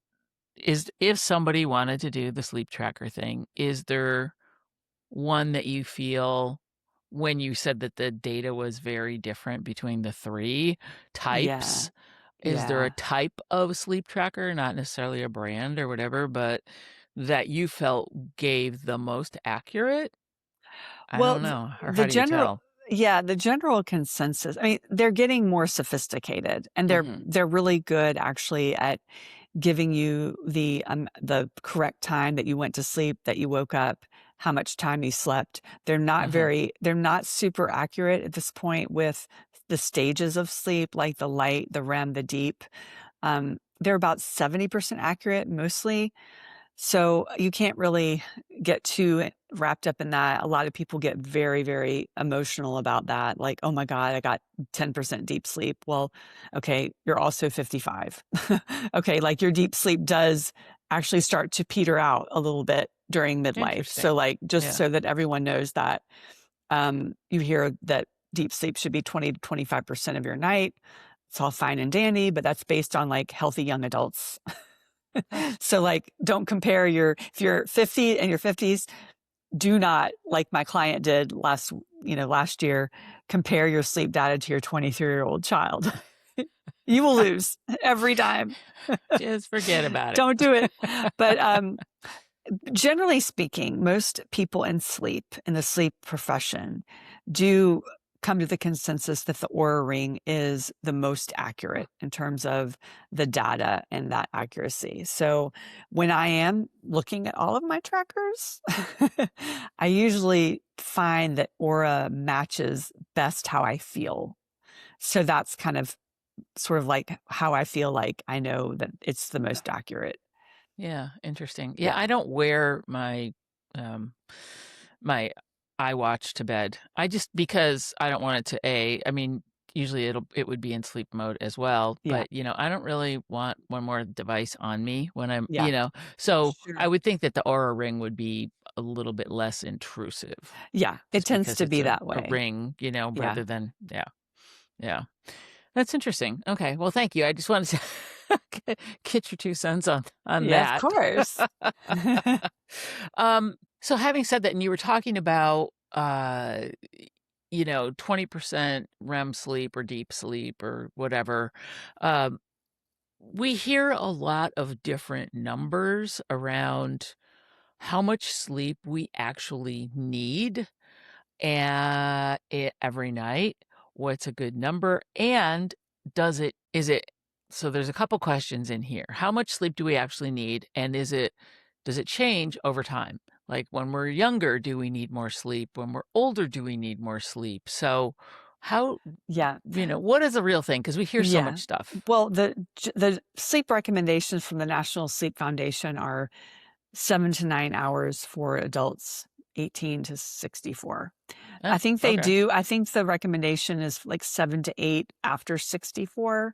Is If somebody wanted to do the sleep tracker thing, is there one that you feel, when you said that the data was very different between the 3 Yeah. types, Is there a Yeah. type of sleep tracker, not necessarily a brand or whatever, but that you felt gave the most accurate? I Well, don't know. Or the how do you general tell? yeah, the general consensus, I mean, they're getting more sophisticated, and Mhm. they're really good actually at giving you the correct time that you went to sleep, that you woke up, how much time you slept. Uh-huh. They're not super accurate at this point with the stages of sleep, like the light, the REM, the deep. They're about 70% accurate mostly. So you can't really get too wrapped up in that. A lot of people get very, very emotional about that. Like, oh my God, I got 10% deep sleep. Well, okay, you're also 55. Okay, like your deep sleep does actually start to peter out a little bit during midlife. So, Interesting. like, just Yeah. so that everyone knows that you hear that deep sleep should be 20 to 25% of your night. It's all fine and dandy, but that's based on like healthy young adults. Huh. So, like, don't compare if you're 50 and your 50s, do not, like my client did last year, compare your sleep data to your 23-year-old child. You will lose every time. Just forget about it. Don't do it. But generally speaking, most people in the sleep profession do come to the consensus that the Aura Ring is the most accurate in terms of the data and that accuracy. So when I am looking at all of my trackers, I usually find that Aura matches best how I feel. So that's kind of sort of like how I feel like I know that it's the most accurate. Yeah, interesting. Yeah, Yeah. I don't wear um my iWatch to bed. I just because I don't want it to I mean, usually it would be in sleep mode as well, Yeah. but I don't really want one more device on me when Yeah. so I Sure. would think that the Aura Ring would be a little bit less intrusive Yeah. It just tends because to it's be a that way. ring, Yeah. rather than yeah. Yeah. That's interesting. Okay. Well, thank you. I just wanted to get your 2 cents on Yeah, of that. course. So having said that, and you were talking about 20% REM sleep or deep sleep or whatever. Um, we hear a lot of different numbers around how much sleep we actually need every night. What's a good number? And is it, so there's a couple questions in here. How much sleep do we actually need? And does it change over time? Like when we're younger, do we need more sleep? When we're older, do we need more sleep? So how, Yeah. what is the real thing? Because we hear so Yeah. much stuff. Well, the sleep recommendations from the National Sleep Foundation are 7 to 9 hours for adults 18 to 64. Oh, okay. I think the recommendation is like 7 to 8 after 64.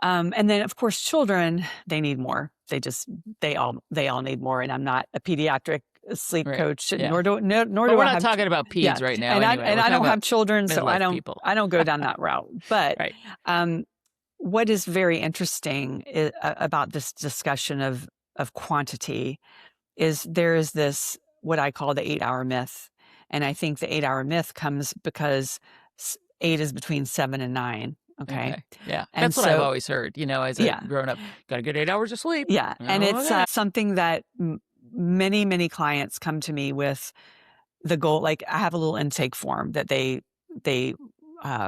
And then of course children, they need more. They all need more. And I'm not a pediatric sleep Right. coach, Yeah. nor But do we're I not have talking about yeah. peds right now anyway. And We're I talking don't about have children, so midlife people. I don't go down that route. But Right. um what is very interesting about this discussion of quantity is there is this what I call the 8-hour myth, and I think the 8-hour myth comes because 8 is between 7 and 9. Okay, Okay. Yeah. and That's what I've so always heard, as a yeah, grown up. Gotta get 8 hours of sleep. yeah, and Oh, it's okay. something that many clients come to me with the goal. Like I have a little intake form that they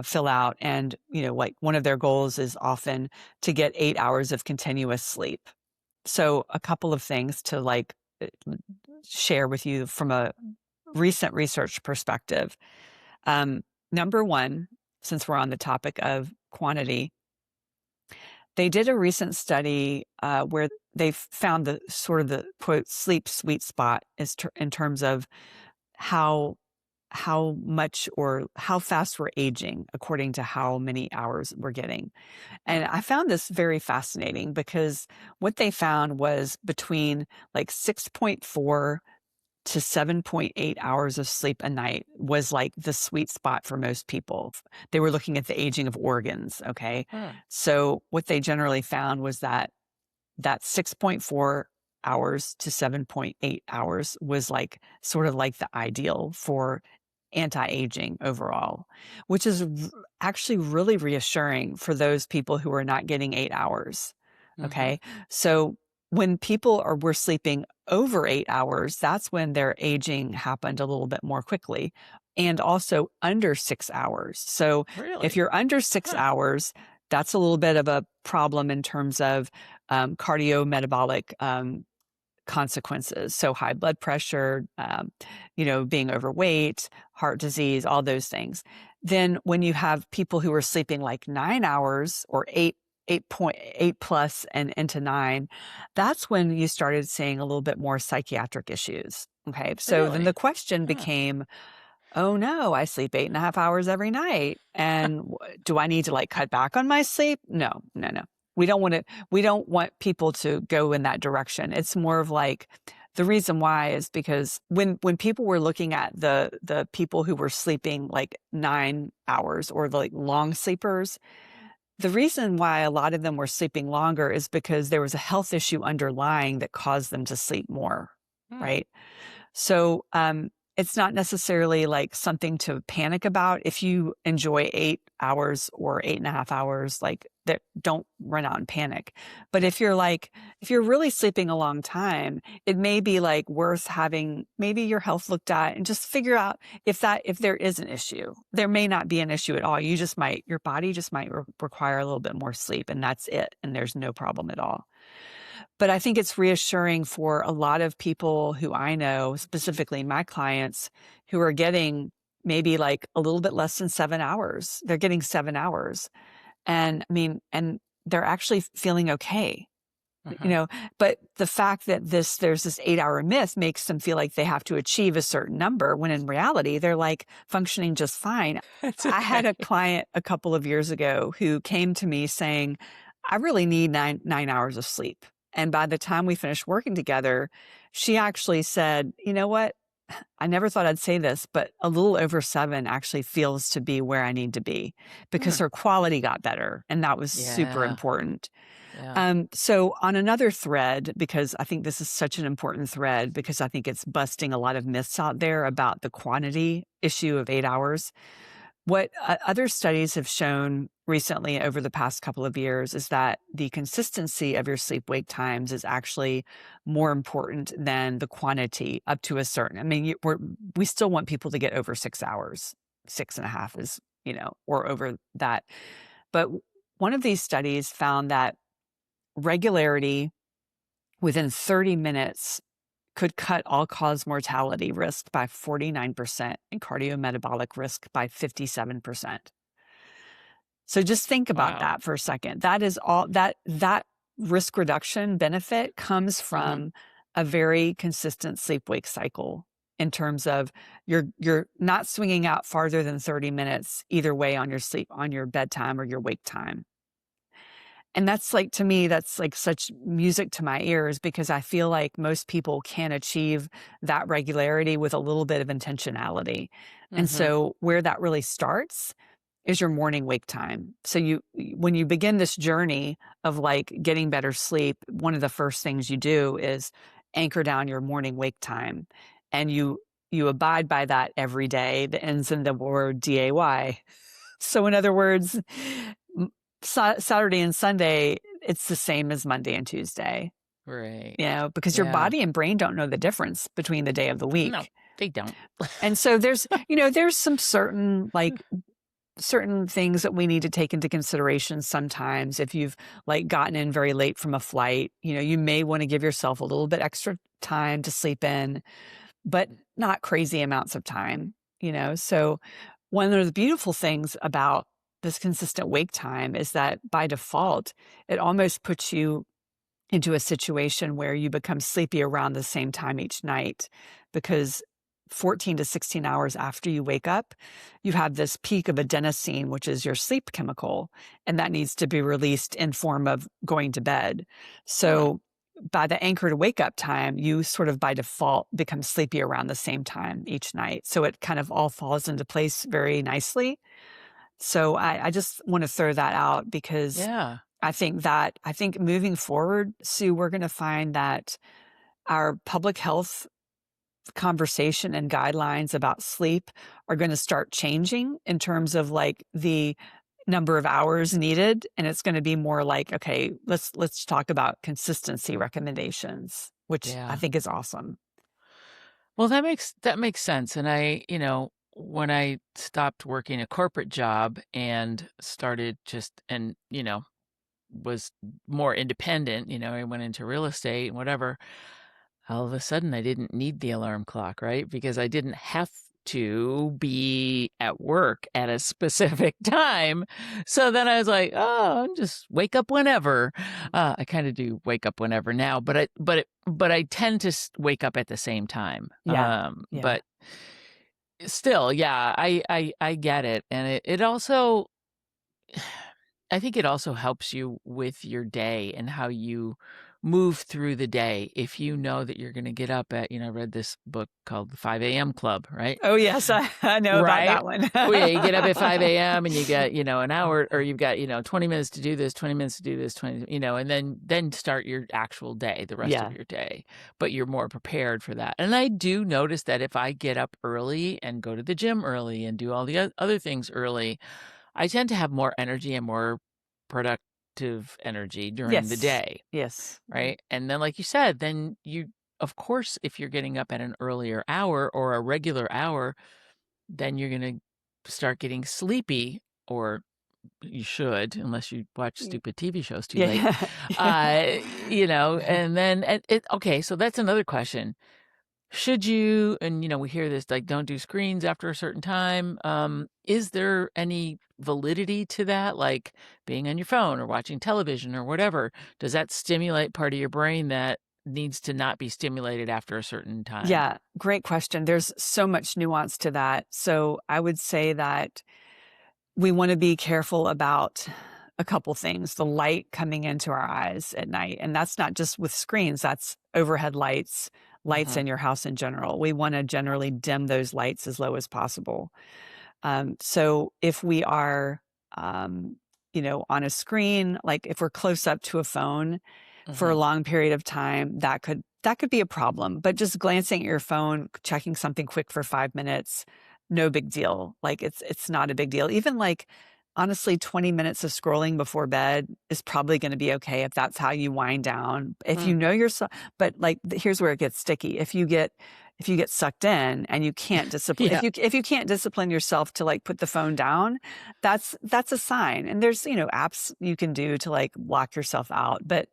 fill out, and like one of their goals is often to get 8 hours of continuous sleep. So a couple of things to like share with you from a recent research perspective. Number one, since we're on the topic of quantity, they did a recent study where they found the sort of the quote sleep sweet spot in terms of how much or how fast we're aging according to how many hours we're getting. Huh. And I found this very fascinating because what they found was between like 6.4 to 7.8 hours of sleep a night was like the sweet spot for most people. They were looking at the aging of organs. Okay. Huh. So what they generally found was that 6.4 hours to 7.8 hours was like sort of like the ideal for anti-aging overall, which is actually really reassuring for those people who are not getting 8 hours. Mhm. Okay. So when were sleeping over 8 hours, that's when their aging happened a little bit more quickly, and also under 6 hours. So if Really? you're under six Huh. hours, that's a little bit of a problem in terms of cardiometabolic consequences. So high blood pressure, being overweight, heart disease, all those things. Then when you have people who are sleeping like 9 hours or 8.8 plus and into nine, that's when you started seeing a little bit more psychiatric issues. Okay. So then the Really? question Huh. became, oh no, I sleep 8.5 hours every night. And do I need to like cut back on my sleep? No, no, no. We don't want people to go in that direction. It's more of like, the reason why is because when people were looking at the people who were sleeping like 9 hours or the like long sleepers, the reason why a lot of them were sleeping longer is because there was a health issue underlying that caused them to sleep more, Hmm. right? So, it's not necessarily like something to panic about. If you enjoy 8 hours or 8.5 hours, like that, don't run out and panic. But if you're really sleeping a long time, it may be like worth having maybe your health looked at and just figure out if there is an issue. There may not be an issue at all. Your body just might require a little bit more sleep, and that's it. And there's no problem at all. But I think it's reassuring for a lot of people who I know, specifically my clients, who are getting maybe like a little bit less than 7 hours. They're getting 7 hours. And I mean, and they're actually feeling okay. You Uh-huh. know, but the fact that there's this 8 hour myth makes them feel like they have to achieve a certain number, when in reality, they're like functioning just fine. That's I had okay. a client a couple of years ago who came to me saying, I really need nine hours of sleep. And by the time we finished working together, she actually said, you know what? I never thought I'd say this, but a little over 7 actually feels to be where I need to be, Hmm. because her quality got better. And that was super Yeah. important. Yeah. So on another thread, because I think this is such an important thread, because I think it's busting a lot of myths out there about the quantity issue of 8 hours. What other studies have shown recently over the past couple of years is that the consistency of your sleep wake times is actually more important than the quantity up to a certain. I mean, we still want people to get over 6 hours. 6.5 is, or over that. But one of these studies found that regularity within 30 minutes could cut all-cause mortality risk by 49% and cardiometabolic risk by 57%. So just think about Wow. that for a second. That is all that risk reduction benefit comes Hmm. from a very consistent sleep-wake cycle, in terms of you're not swinging out farther than 30 minutes either way on your bedtime or your wake time. And that's like, to me, that's like such music to my ears, because I feel like most people can achieve that regularity with a little bit of intentionality. And Hmm. so where that really starts is your morning wake time. So when you begin this journey of like getting better sleep, one of the first things you do is anchor down your morning wake time. And you abide by that every day. That ends in the word DAY. So in other words, m- Saturday and Sunday, it's the same as Monday and Tuesday, Right. because your Yeah. body and brain don't know the difference between the day of the No, week. they don't. And so there's some certain things that we need to take into consideration sometimes. If you've like gotten in very late from a flight, you may want to give yourself a little bit extra time to sleep in, but not crazy amounts of time. So one of the beautiful things about this consistent wake time is that by default, it almost puts you into a situation where you become sleepy around the same time each night, because 14 to 16 hours after you wake up, you have this peak of adenosine, which is your sleep chemical, and that needs to be released in form of going to bed. Huh. So by the anchor to wake up time, you sort of by default become sleepy around the same time each night. So it kind of all falls into place very nicely. So I just want to throw that out, because Yeah. I think moving forward, Sue, we're going to find that our public health conversation and guidelines about sleep are going to start changing in terms of like the number of hours needed, and it's going to be more like, okay, let's talk about consistency recommendations, which I Yeah. think is awesome. Well, that makes sense. And when I stopped working a corporate job and started was more independent, I went into real estate and whatever, all of a sudden I didn't need the alarm clock, right? Because I didn't have to be at work at a specific time. So then I was like, oh, I'm just wake up whenever. I kind of do wake up whenever now, but I tend to wake up at the same time. Yeah. Yeah. But still, yeah, I get it. And it also, I think it also helps you with your day and how you move through the day. If you know that you're going to get up at, I read this book called The 5 a.m. Club, right? Oh yes, I know about Right. that one. Well, yeah, you get up at 5 a.m. and you got, an hour, or you've got, 20 minutes to do this, 20 minutes to do this, 20, and then start your actual day, the rest of Yeah. your day. But you're more prepared for that. And I do notice that if I get up early and go to the gym early and do all the other things early, I tend to have more energy and more productive energy during the Yes. day, Yes. right? And then, like you said, of course, if you're getting up at an earlier hour or a regular hour, then you're going to start getting sleepy, or you should, unless you watch stupid TV shows too late. Yeah. And then okay, so that's another question. Should you, and we hear this, like, don't do screens after a certain time. Is there any validity to that? Like being on your phone or watching television or whatever, does that stimulate part of your brain that needs to not be stimulated after a certain time? Yeah, great question. There's so much nuance to that. So I would say that we want to be careful about a couple things. The light coming into our eyes at night, and that's not just with screens, that's overhead lights, lights Mhm. in your house in general. We want to generally dim those lights as low as possible. So if we are, on a screen, like if we're close up to a phone for a Mhm. long period of time, that could be a problem. But just glancing at your phone, checking something quick for 5 minutes, no big deal. Like it's not a big deal. Even like honestly, 20 minutes of scrolling before bed is probably going to be okay if that's how you wind down. If you Mm. know yourself, but like here's where it gets sticky. If you get sucked in and you can't discipline, Yeah. if you can't discipline yourself to like put the phone down, that's a sign. And there's apps you can do to like lock yourself out. But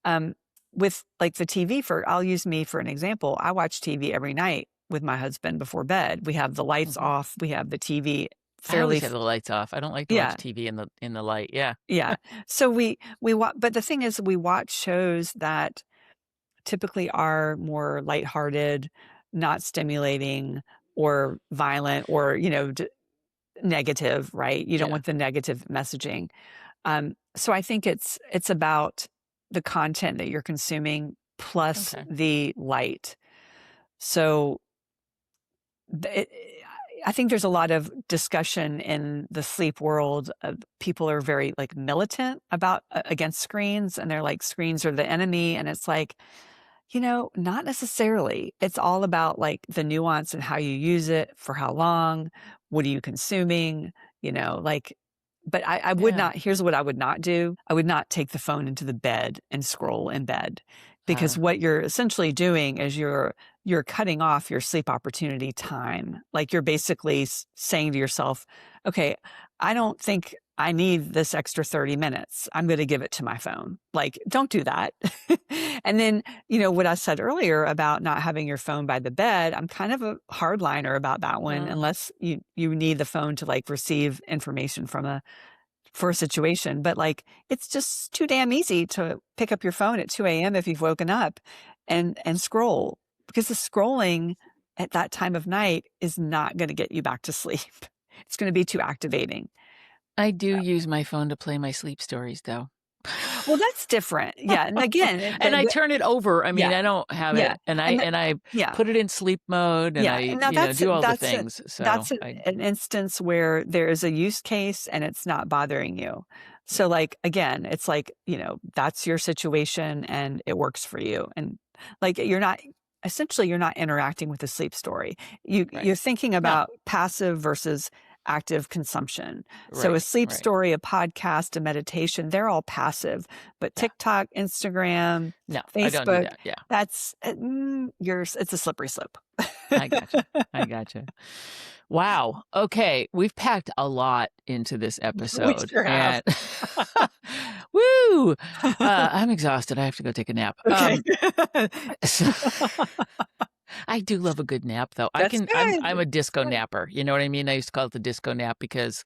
um, with like the TV, I'll use me for an example. I watch TV every night with my husband before bed. We have the lights Mhm. off. We have the TV I fairly, always have the lights off. I don't like to watch yeah, TV in the light. Yeah. yeah. So we watch, but the thing is, we watch shows that typically are more lighthearted, not stimulating or violent or negative, right? You don't Yeah. want the negative messaging. So I think it's about the content that you're consuming plus Okay. the light. So it, I think there's a lot of discussion in the sleep world. People are very like militant about against screens, and they're like screens are the enemy, and it's like, not necessarily. It's all about like the nuance and how you use it, for how long, what are you consuming, like, but I would Yeah. not, here's what I would not do. I would not take the phone into the bed and scroll in bed, because Uh, what you're essentially doing is you're cutting off your sleep opportunity time. Like you're basically saying to yourself, okay, I don't think I need this extra 30 minutes. I'm going to give it to my phone. Like, don't do that. And then, what I said earlier about not having your phone by the bed, I'm kind of a hardliner about that one, mm, unless you need the phone to like receive information for a situation. But like, it's just too damn easy to pick up your phone at 2 a.m. if you've woken up and scroll, because the scrolling at that time of night is not going to get you back to sleep. It's going to be too activating. I do use my phone to play my sleep stories, though. Well, that's different. Yeah. And again, And I turn it over. I mean, yeah, I don't have yeah. it, and And I yeah, put it in sleep mode, and yeah. I, And now that's do all the that's things. So that's I, an instance where there is a use case and it's not bothering you. So like again, it's like, that's your situation and it works for you. And like you're not essentially you're not interacting with the sleep story. Right. You're thinking No. about passive versus active consumption. So a Right. sleep Right. story, a podcast, a meditation, they're all passive. But Yeah. TikTok, Instagram, No, I don't do Facebook, that. Yeah. that's it's a slippery slope. I gotcha. I gotcha. Wow. Okay. We've packed a lot into this We episode sure have. and woo! I'm exhausted. I have to go take a nap. Okay. So I do love a good nap though. That's I'm good. a disco Good. napper. You know what I mean? I used to call it the disco nap because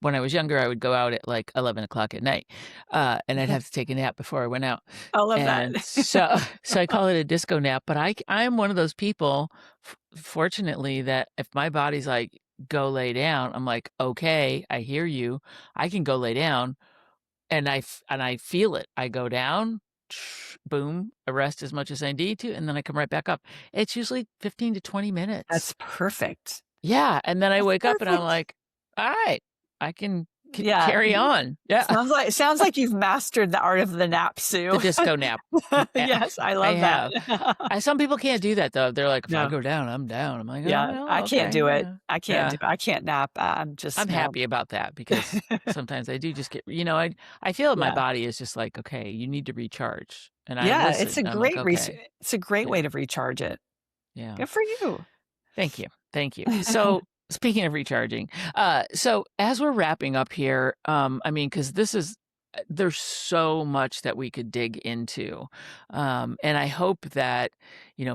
when I was younger, I would go out at like 11 o'clock at night, and I'd have to take a nap before I went out. I love that. And so, so I call it a disco nap. But I'm one of those people, fortunately, that if my body's like, go lay down, I'm like, okay, I hear you. I can go lay down, and I feel it. I go down, boom, I rest as much as I need to, and then I come right back up. It's usually 15 to 20 minutes. That's perfect. Yeah, and then I That's wake up and I'm perfect. like, "All right, I can Yeah. carry on." Yeah, Sounds like you've mastered the art of the nap, the Sue. disco nap. Yes, I I love that. have. Some people can't do that though. They're like, "If I No. go down, I'm down." I'm like, "Oh, Yeah, well, I can't okay, do it. yeah." I Yeah, can't nap. I'm just I'm no. happy about that because sometimes I do just get, I feel my Yeah. body is just like, "Okay, you need to recharge." And I Yeah, listen. I'm like, "Okay." it's a great way Yeah, to recharge it. yeah. Good for you. Thank you. Thank you. So speaking of recharging, so as we're wrapping up here, I mean, because there's so much that we could dig into. And I hope that,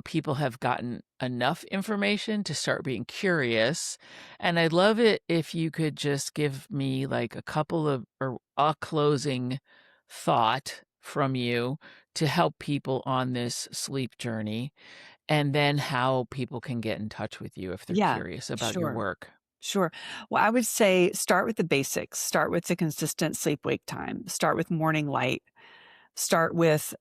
people have gotten enough information to start being curious. And I'd love it if you could just give me like a couple of, or a closing thought from you to help people on this sleep journey, and then how people can get in touch with you if they're Yeah, curious about your sure. work. Sure. Well, I would say start with the basics. Start with the consistent sleep wake time. Start with morning light. Start with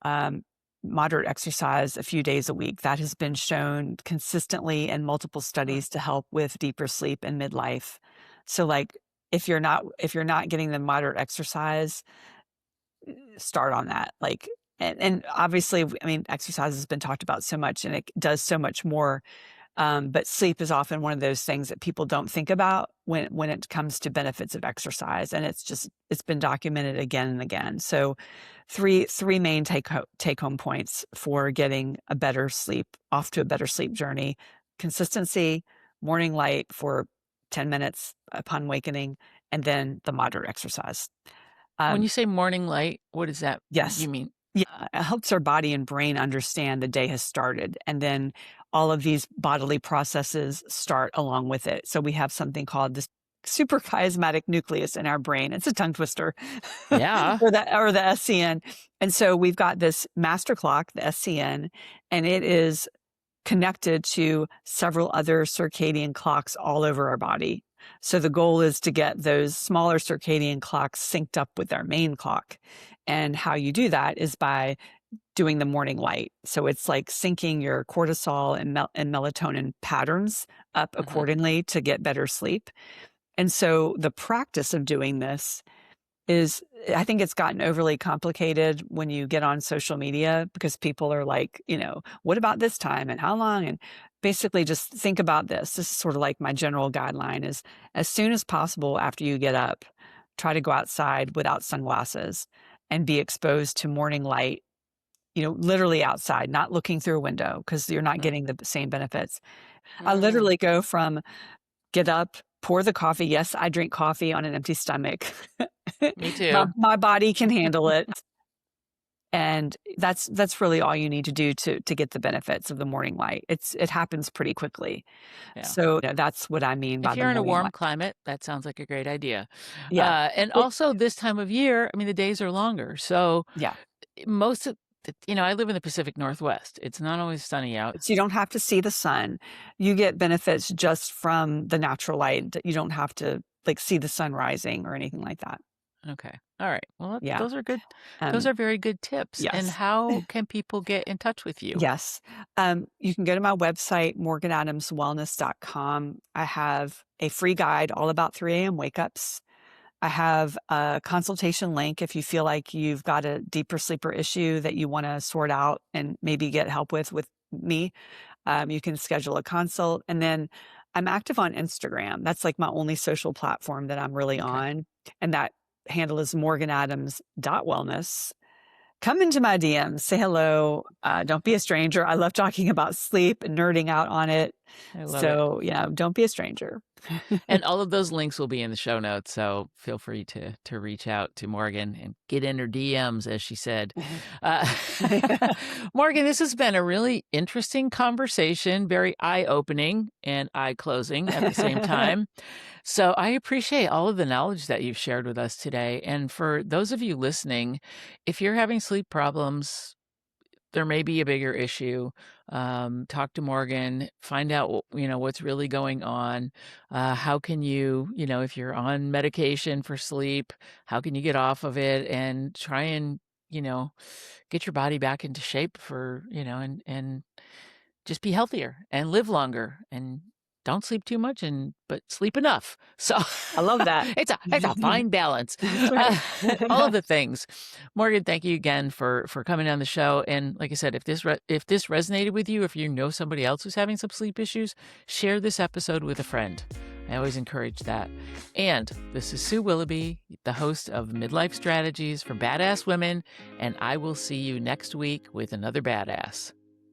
moderate exercise a few days a week. That has been shown consistently in multiple Huh. studies to help with deeper sleep in midlife. So, like, if you're not getting the moderate exercise, start on that. Like, and obviously, I mean, exercise has been talked about so much, and it does so much more, but sleep is often one of those things that people don't think about when it comes to benefits of exercise, and it's been documented again and again. So, three main take home points for getting a better sleep, off to a better sleep journey: consistency, morning light for 10 minutes upon awakening, and then the moderate exercise. When Um, you say morning light, what does that yes. you mean? Yeah, it helps our body and brain understand the day has started, and then all of these bodily processes start along with it. So we have something called this suprachiasmatic nucleus in our brain. It's a tongue twister, Yeah. or the SCN. And so we've got this master clock, the SCN, and it is connected to several other circadian clocks all over our body. So the goal is to get those smaller circadian clocks synced up with our main clock. And how you do that is by doing the morning light. So it's like syncing your cortisol and melatonin patterns up Mhm. accordingly to get better sleep. And so the practice of doing this is, I think it's gotten overly complicated when you get on social media, because people are like, what about this time and how long? And basically just think about this. This is sort of like my general guideline is, as soon as possible after you get up, try to go outside without sunglasses and be exposed to morning light, literally outside, not looking through a window, because you're not Mm. getting the same benefits. I Mm. literally go from get up, pour the coffee. Yes, I drink coffee on an empty stomach. Me My too. my body can handle it, and that's really all you need to do to get the benefits of the morning light. It happens pretty quickly. Yeah. So, that's what I mean by If the you're in a morning warm light. climate, that sounds like a great idea. Yeah. And It also this time of year, I mean, the days are longer. So yeah. most of I live in the Pacific Northwest. It's not always sunny out. So you don't have to see the sun. You get benefits just from the natural light. You don't have to, like, see the sun rising or anything like that. Okay. All right. Well, Yeah. those are good. Those Um, are very good tips. And yes. how can people get in touch with you? Yes. You can go to my website, morganadamswellness.com. I have a free guide all about 3 a.m. wake-ups. I have a consultation link if you feel like you've got a deeper sleeper issue that you want to sort out and maybe get help with me. You can schedule a consult. And then I'm active on Instagram. That's like my only social platform that I'm really Okay. on. And that handle is morganadams.wellness. Come into my DMs, say hello. Don't be a stranger. I love talking about sleep and nerding out on it. I love it. So, don't be a stranger. And all of those links will be in the show notes, so feel free to reach out to Morgan and get in her DMs, as she said. Morgan, this has been a really interesting conversation, very eye-opening and eye-closing at the same time. So I appreciate all of the knowledge that you've shared with us today. And for those of you listening, if you're having sleep problems, there may be a bigger issue. Talk to Morgan, find out, what's really going on. How can you, if you're on medication for sleep, how can you get off of it and try and, get your body back into shape for, and just be healthier and live longer and don't sleep too much but sleep enough. So I love that. it's a fine balance. That's right. All of the things. Morgan, thank you again for coming on the show. And like I said, if this resonated with you, if you know somebody else who's having some sleep issues, share this episode with a friend. I always encourage that. And this is Sue Willoughby, the host of Midlife Strategies for Badass Women, and I will see you next week with another badass.